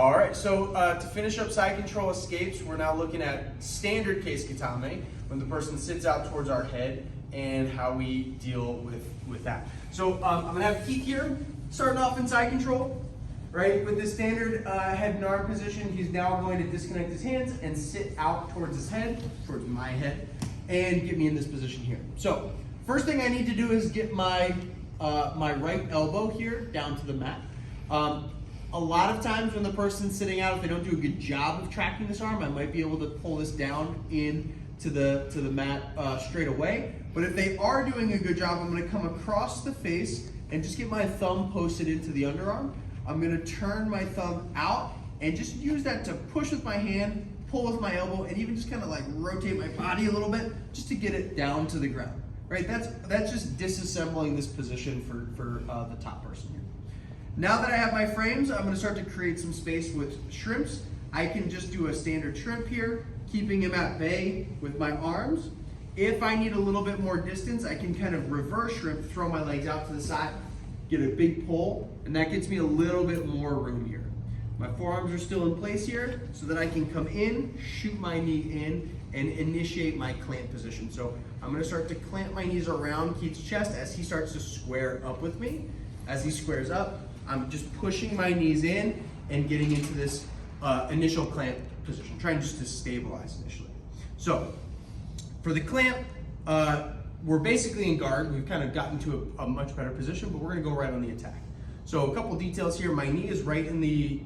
All right, so to finish up side control escapes, we're now looking at standard Kesa Gatame, when the person sits out towards our head, and how we deal with that. So I'm gonna have Keith here, starting off in side control, right? With the standard head and arm position, he's now going to disconnect his hands and sit out towards his head, towards my head, and get me in this position here. So first thing I need to do is get my my right elbow here down to the mat. A lot of times when the person's sitting out, if they don't do a good job of tracking this arm, I might be able to pull this down to the mat straight away. But if they are doing a good job, I'm gonna come across the face and just get my thumb posted into the underarm. I'm gonna turn my thumb out and just use that to push with my hand, pull with my elbow, and even just kind of like rotate my body a little bit just to get it down to the ground, right? That's just disassembling this position for the top person here. Now that I have my frames, I'm gonna start to create some space with shrimps. I can just do a standard shrimp here, keeping him at bay with my arms. If I need a little bit more distance, I can kind of reverse shrimp, throw my legs out to the side, get a big pull, and that gets me a little bit more room here. My forearms are still in place here so that I can come in, shoot my knee in, and initiate my clamp position. So I'm gonna start to clamp my knees around Keith's chest as he starts to square up with me. As he squares up, I'm just pushing my knees in and getting into this initial clamp position, trying just to stabilize initially. So for the clamp, we're basically in guard. We've kind of gotten to a much better position, but we're gonna go right on the attack. So a couple details here. My knee is right in the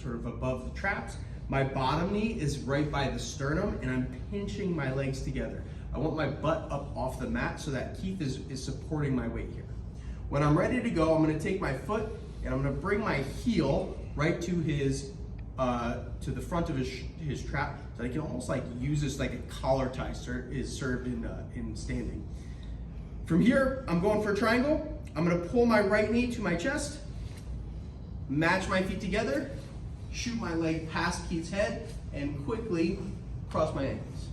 sort of above the traps. My bottom knee is right by the sternum, and I'm pinching my legs together. I want my butt up off the mat so that Keith is supporting my weight here. When I'm ready to go, I'm gonna take my foot and I'm gonna bring my heel right to to the front of his trap, so I can almost like use this like a collar tie is served in standing. From here, I'm going for a triangle. I'm gonna pull my right knee to my chest, match my feet together, shoot my leg past Keith's head, and quickly cross my ankles.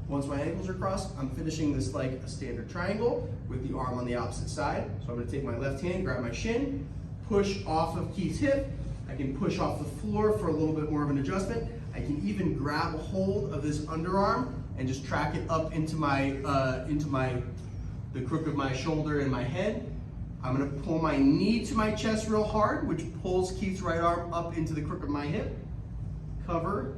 Once my ankles are crossed, I'm finishing this like a standard triangle with the arm on the opposite side. So I'm gonna take my left hand, grab my shin, push off of Keith's hip. I can push off the floor for a little bit more of an adjustment. I can even grab a hold of this underarm and just track it up into the crook of my shoulder and my head. I'm gonna pull my knee to my chest real hard, which pulls Keith's right arm up into the crook of my hip. Cover.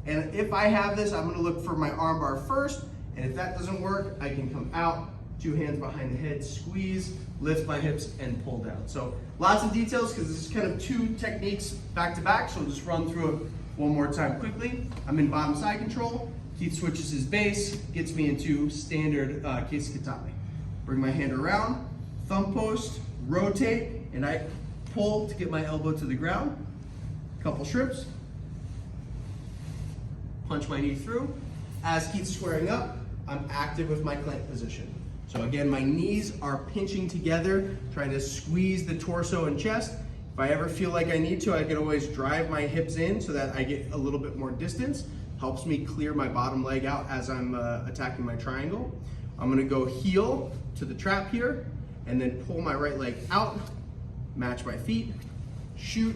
And if I have this, I'm gonna look for my arm bar first, and if that doesn't work, I can come out, 2 hands behind the head, squeeze, lift my hips, and pull down. So lots of details, because this is kind of 2 techniques back to back, so I'll just run through it one more time quickly. I'm in bottom side control. Keith switches his base, gets me into standard Kesa Gatame. Bring my hand around, thumb post, rotate, and I pull to get my elbow to the ground. Couple shrimps. Punch my knee through. As Keith's squaring up, I'm active with my clamp position. So again, my knees are pinching together, trying to squeeze the torso and chest. If I ever feel like I need to, I can always drive my hips in so that I get a little bit more distance. Helps me clear my bottom leg out as I'm attacking my triangle. I'm gonna go heel to the trap here, and then pull my right leg out, match my feet, shoot,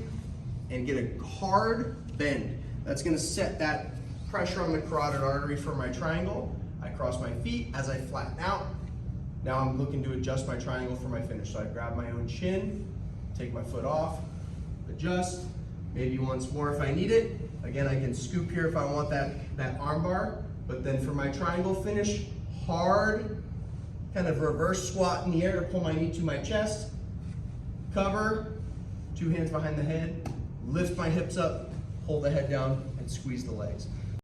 and get a hard bend. That's gonna set that pressure on the carotid artery for my triangle. I cross my feet as I flatten out. Now I'm looking to adjust my triangle for my finish. So I grab my own shin, take my foot off, adjust, maybe once more if I need it. Again, I can scoop here if I want that arm bar, but then for my triangle finish, hard, kind of reverse squat in the air to pull my knee to my chest, cover, 2 hands behind the head, lift my hips up, pull the head down, and squeeze the legs.